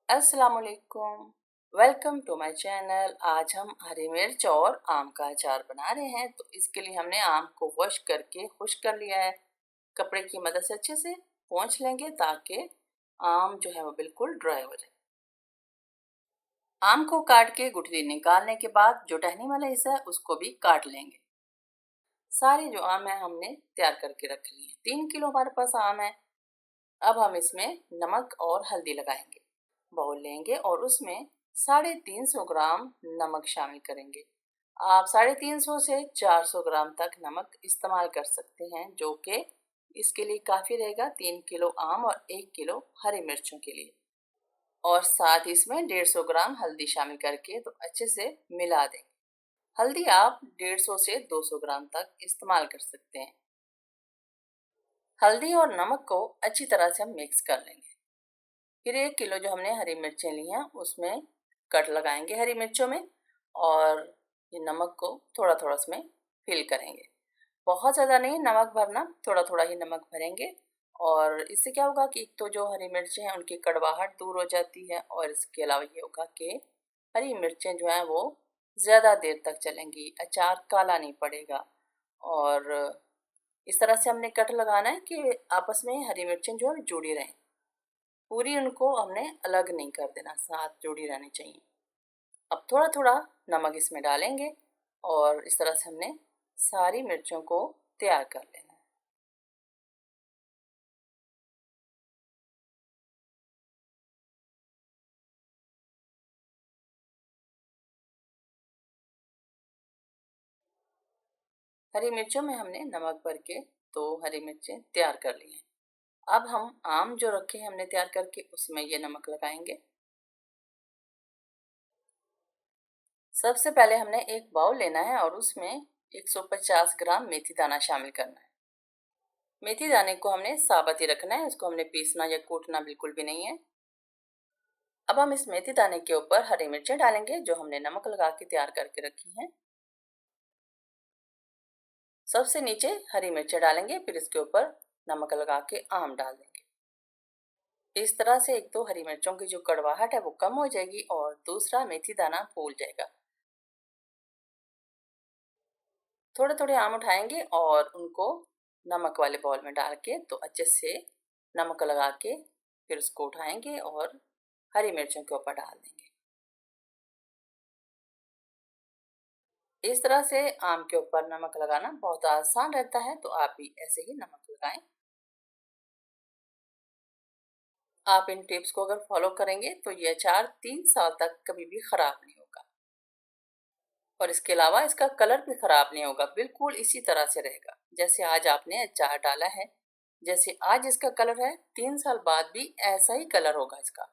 अस्सलाम वालेकुम। Welcome to my channel. आज हम हरी मिर्च और आम का अचार बना रहे हैं। तो इसके लिए हमने आम को वॉश करके खुश्क कर लिया है। कपड़े की मदद से अच्छे से पोंछ लेंगे ताकि आम जो है वो बिल्कुल ड्राई हो जाए। आम को काट के गुठली निकालने के बाद जो टहनी वाला हिस्सा है उसको भी काट लेंगे। सारे जो आम है हमने तैयार करके रख लिए। 3 किलो हमारे पास आम है। अब हम इसमें नमक और हल्दी लगाएंगे। बाउल लेंगे और उसमें 350 ग्राम नमक शामिल करेंगे। आप 350 से 400 ग्राम तक नमक इस्तेमाल कर सकते हैं, जो कि इसके लिए काफ़ी रहेगा 3 किलो आम और 1 किलो हरी मिर्चों के लिए। और साथ ही इसमें 150 ग्राम हल्दी शामिल करके तो अच्छे से मिला देंगे। हल्दी आप 150 से 200 ग्राम तक इस्तेमाल कर सकते हैं। हल्दी और नमक को अच्छी तरह से हम मिक्स कर लेंगे। फिर 1 किलो जो हमने हरी मिर्चें ली हैं उसमें कट लगाएंगे हरी मिर्चों में, और ये नमक को थोड़ा थोड़ा इसमें फिल करेंगे। बहुत ज़्यादा नहीं नमक भरना, थोड़ा थोड़ा ही नमक भरेंगे। और इससे क्या होगा कि एक तो जो हरी मिर्चें हैं उनकी कड़वाहट दूर हो जाती है, और इसके अलावा ये होगा कि हरी मिर्चें जो हैं वो ज़्यादा देर तक चलेंगी, अचार काला नहीं पड़ेगा। और इस तरह से हमने कट लगाना है कि आपस में हरी मिर्चें जो है जुड़ी रहें। पूरी उनको हमने अलग नहीं कर देना, साथ जुड़ी रहनी चाहिए। अब थोड़ा थोड़ा नमक इसमें डालेंगे और इस तरह से हमने सारी मिर्चों को तैयार कर लेना है। हरी मिर्चों में हमने नमक भर के 2 हरी मिर्चें तैयार कर ली हैं। अब हम आम जो रखे हैं हमने तैयार करके उसमें ये नमक लगाएंगे। सबसे पहले हमने एक बाउल लेना है और उसमें 150 ग्राम मेथी दाना शामिल करना है। मेथी दाने को हमने साबुत ही रखना है, उसको हमने पीसना या कूटना बिल्कुल भी नहीं है। अब हम इस मेथी दाने के ऊपर हरी मिर्चें डालेंगे जो हमने नमक लगा के तैयार करके रखी हैं। सबसे नीचे हरी मिर्चें डालेंगे, फिर इसके ऊपर नमक लगा के आम डाल देंगे। इस तरह से एक तो हरी मिर्चों की जो कड़वाहट है वो कम हो जाएगी और दूसरा मेथी दाना फूल जाएगा। थोड़े थोड़े आम उठाएंगे और उनको नमक वाले बाउल में डाल के तो अच्छे से नमक लगा के फिर उसको उठाएंगे और हरी मिर्चों के ऊपर डाल देंगे। इस तरह से आम के ऊपर नमक लगाना बहुत आसान रहता है, तो आप भी ऐसे ही नमक लगाएं। आप इन टिप्स को अगर फॉलो करेंगे तो ये अचार 3 साल तक कभी भी खराब नहीं होगा, और इसके अलावा इसका कलर भी खराब नहीं होगा, बिल्कुल इसी तरह से रहेगा जैसे आज आपने अचार डाला है। जैसे आज इसका कलर है, 3 साल बाद भी ऐसा ही कलर होगा इसका।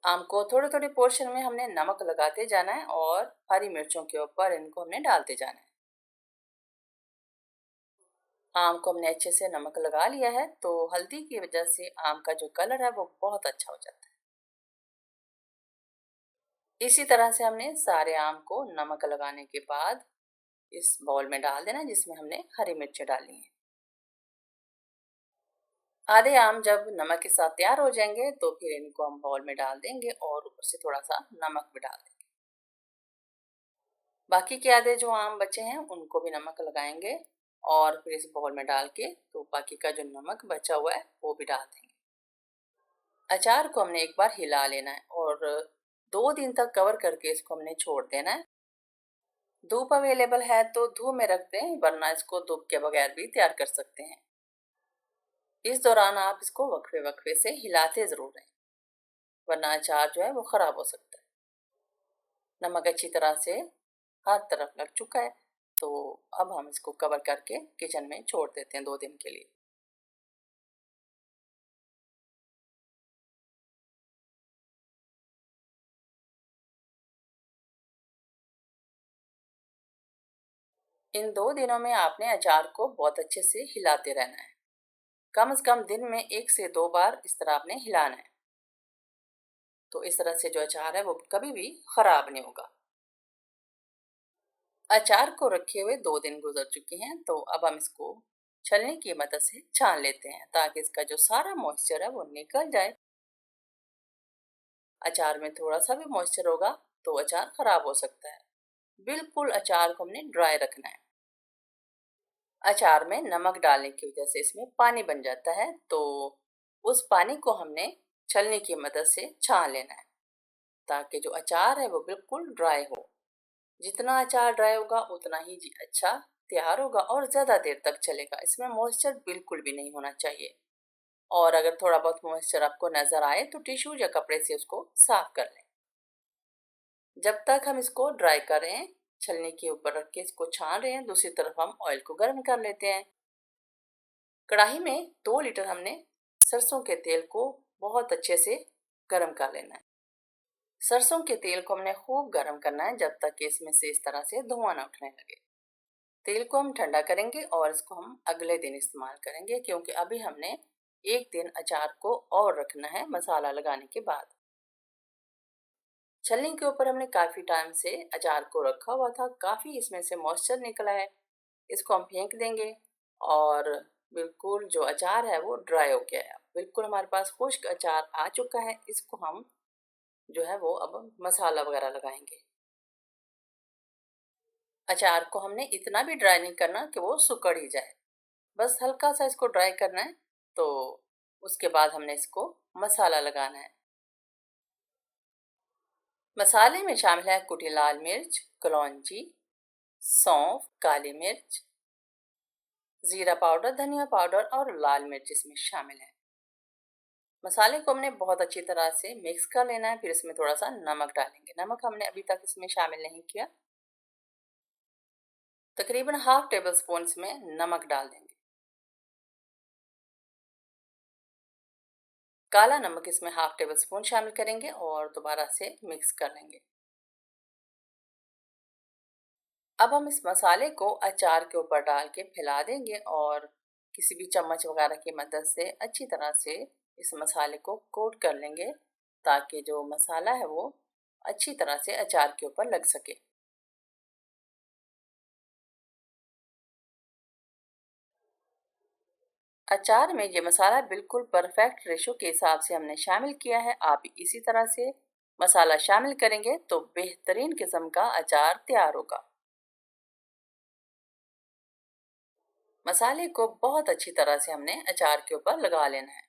आम को थोड़े थोड़े पोर्शन में हमने नमक लगाते जाना है और हरी मिर्चों के ऊपर इनको हमने डालते जाना है। आम को हमने अच्छे से नमक लगा लिया है, तो हल्दी की वजह से आम का जो कलर है वो बहुत अच्छा हो जाता है। इसी तरह से हमने सारे आम को नमक लगाने के बाद इस बाउल में डाल देना जिसमें हमने हरी मिर्चें डाली हैं। आधे आम जब नमक के साथ तैयार हो जाएंगे तो फिर इनको हम बाउल में डाल देंगे और ऊपर से थोड़ा सा नमक भी डाल देंगे। बाकी के आधे जो आम बचे हैं उनको भी नमक लगाएंगे और फिर इस बाउल में डाल के तो बाकी का जो नमक बचा हुआ है वो भी डाल देंगे। अचार को हमने एक बार हिला लेना है और 2 दिन तक कवर करके इसको हमने छोड़ देना है। धूप अवेलेबल है तो धूप में रख दें, वरना इसको धूप के बगैर भी तैयार कर सकते हैं। इस दौरान आप इसको वक्फे वक्फे से हिलाते ज़रूर रहें, वरना अचार जो है वो ख़राब हो सकता है। नमक अच्छी तरह से हर तरफ लग चुका है, तो अब हम इसको कवर करके किचन में छोड़ देते हैं 2 दिन के लिए। इन 2 दिनों में आपने अचार को बहुत अच्छे से हिलाते रहना है। कम से कम दिन में 1 से 2 बार इस तरह आपने हिलाना है, तो इस तरह से जो अचार है वो कभी भी ख़राब नहीं होगा। अचार को रखे हुए 2 दिन गुजर चुके हैं, तो अब हम इसको छलनी की मदद से छान लेते हैं ताकि इसका जो सारा मॉइस्चर है वो निकल जाए अचार में थोड़ा सा भी मॉइस्चर होगा तो अचार खराब हो सकता है। बिल्कुल अचार को हमने ड्राई रखना है। अचार में नमक डालने की वजह से इसमें पानी बन जाता है, तो उस पानी को हमने छलनी की मदद से छान लेना है ताकि जो अचार है वो बिल्कुल ड्राई हो। जितना अचार ड्राई होगा उतना ही जी अच्छा तैयार होगा और ज़्यादा देर तक चलेगा। इसमें मॉइस्चर बिल्कुल भी नहीं होना चाहिए। और अगर थोड़ा बहुत मॉइस्चर आपको नज़र आए तो टिश्यू या कपड़े से उसको साफ कर लें। जब तक हम इसको ड्राई कर रहे हैं, छलनी के ऊपर रख के इसको छान रहे हैं, दूसरी तरफ हम ऑयल को गर्म कर लेते हैं। कढ़ाई में 2 लीटर हमने सरसों के तेल को बहुत अच्छे से गर्म कर लेना है। सरसों के तेल को हमने खूब गर्म करना है जब तक कि इसमें से इस तरह से धुआं ना उठने लगे। तेल को हम ठंडा करेंगे और इसको हम अगले दिन इस्तेमाल करेंगे, क्योंकि अभी हमने एक दिन अचार को और रखना है मसाला लगाने के बाद। छलनी के ऊपर हमने काफ़ी टाइम से अचार को रखा हुआ था, काफ़ी इसमें से मॉइस्चर निकला है। इसको हम फेंक देंगे और बिल्कुल जो अचार है वो ड्राई हो गया है। बिल्कुल हमारे पास खुश्क अचार आ चुका है। इसको हम जो है वो अब मसाला वगैरह लगाएंगे। अचार को हमने इतना भी ड्राई नहीं करना कि वो सुकड़ ही जाए, बस हल्का सा इसको ड्राई करना है। तो उसके बाद हमने इसको मसाला लगाना है। मसाले में शामिल है कुटी लाल मिर्च, कलौंजी, सौंफ, काली मिर्च, जीरा पाउडर, धनिया पाउडर और लाल मिर्च इसमें शामिल है। मसाले को हमने बहुत अच्छी तरह से मिक्स कर लेना है। फिर इसमें थोड़ा सा नमक डालेंगे। नमक हमने अभी तक इसमें शामिल नहीं किया। तकरीबन हाफ टेबल स्पून इसमें नमक डाल देंगे। काला नमक इसमें हाफ टेबल स्पून शामिल करेंगे और दोबारा से मिक्स कर लेंगे। अब हम इस मसाले को अचार के ऊपर डाल के फैला देंगे और किसी भी चम्मच वगैरह की मदद से अच्छी तरह से इस मसाले को कोट कर लेंगे ताकि जो मसाला है वो अच्छी तरह से अचार के ऊपर लग सके। अचार में ये मसाला बिल्कुल परफेक्ट रेशो के हिसाब से हमने शामिल किया है। आप इसी तरह से मसाला शामिल करेंगे तो बेहतरीन किस्म का अचार तैयार होगा। मसाले को बहुत अच्छी तरह से हमने अचार के ऊपर लगा लेना है।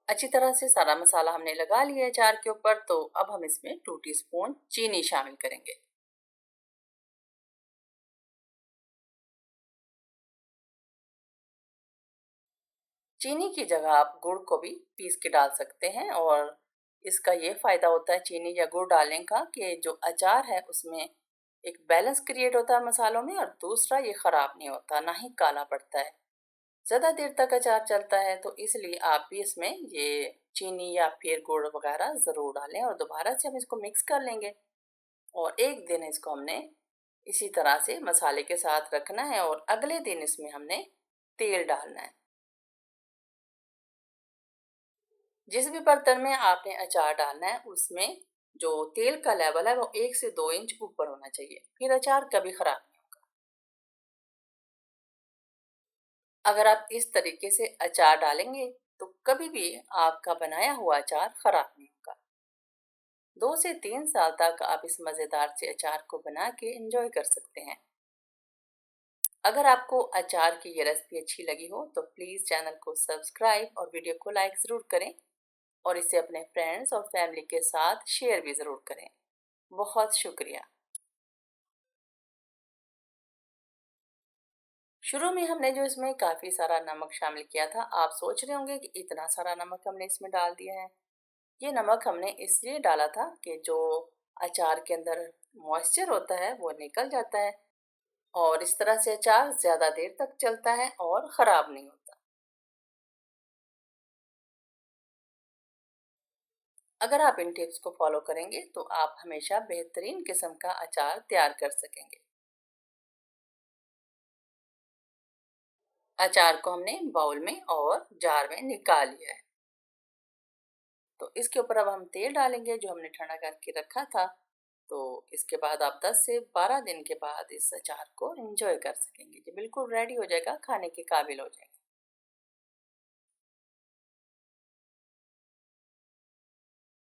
अच्छी तरह से सारा मसाला हमने लगा लिया है अचार के ऊपर, तो अब हम इसमें 2 टीस्पून चीनी शामिल करेंगे। चीनी की जगह आप गुड़ को भी पीस के डाल सकते हैं और इसका ये फ़ायदा होता है चीनी या गुड़ डालने का कि जो अचार है उसमें एक बैलेंस क्रिएट होता है मसालों में, और दूसरा ये ख़राब नहीं होता, ना ही काला पड़ता है। ज़्यादा देर तक अचार चलता है, तो इसलिए आप भी इसमें ये चीनी या फिर गुड़ वगैरह ज़रूर डालें और दोबारा से हम इसको मिक्स कर लेंगे। और एक दिन इसको हमने इसी तरह से मसाले के साथ रखना है और अगले दिन इसमें हमने तेल डालना है। जिस भी बर्तन में आपने अचार डालना है उसमें जो तेल का लेवल है वो 1 से 2 इंच ऊपर होना चाहिए, फिर अचार कभी खराब नहीं होगा। अगर आप इस तरीके से अचार डालेंगे तो कभी भी आपका बनाया हुआ अचार खराब नहीं होगा। 2 से 3 साल तक आप इस मज़ेदार से अचार को बना के एंजॉय कर सकते हैं। अगर आपको अचार की ये रेसिपी अच्छी लगी हो तो प्लीज़ चैनल को सब्सक्राइब और वीडियो को लाइक ज़रूर करें और इसे अपने फ्रेंड्स और फैमिली के साथ शेयर भी ज़रूर करें। बहुत शुक्रिया। शुरू में हमने जो इसमें काफ़ी सारा नमक शामिल किया था, आप सोच रहे होंगे कि इतना सारा नमक हमने इसमें डाल दिया है। ये नमक हमने इसलिए डाला था कि जो अचार के अंदर मॉइस्चर होता है वो निकल जाता है और इस तरह से अचार ज़्यादा देर तक चलता है और ख़राब नहीं होता। अगर आप इन टिप्स को फॉलो करेंगे तो आप हमेशा बेहतरीन किस्म का अचार तैयार कर सकेंगे। अचार को हमने बाउल में और जार में निकाल लिया है, तो इसके ऊपर अब हम तेल डालेंगे जो हमने ठंडा करके रखा था। तो इसके बाद आप 10 से 12 दिन के बाद इस अचार को एंजॉय कर सकेंगे। ये बिल्कुल रेडी हो जाएगा, खाने के काबिल हो जाएगा।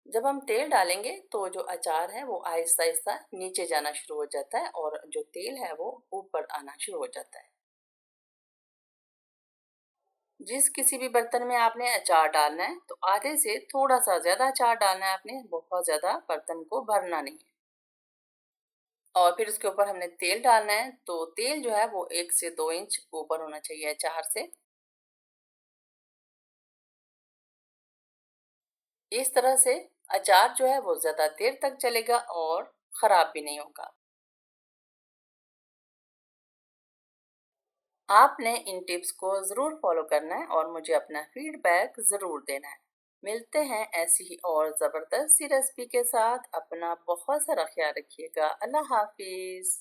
जब हम तेल डालेंगे तो जो अचार है वो आहिस्ता-आहिस्ता नीचे जाना शुरू हो जाता है और जो तेल है वो ऊपर आना शुरू हो जाता है। जिस किसी भी बर्तन में आपने अचार डालना है तो आधे से थोड़ा-सा ज़्यादा अचार डालना है आपने, बहुत ज़्यादा बर्तन को भरना नहीं है। और फिर उसके ऊपर हमने तेल डालना है, तो तेल जो है वो 1 से 2 इंच ऊपर होना चाहिए अचार से। इस तरह से अचार जो है वो ज़्यादा देर तक चलेगा और ख़राब भी नहीं होगा। आपने इन टिप्स को ज़रूर फॉलो करना है और मुझे अपना फीडबैक ज़रूर देना है। मिलते हैं ऐसी ही और ज़बरदस्त सी रेसिपी के साथ। अपना बहुत सारा ख्याल रखिएगा। अल्लाह हाफ़िज़।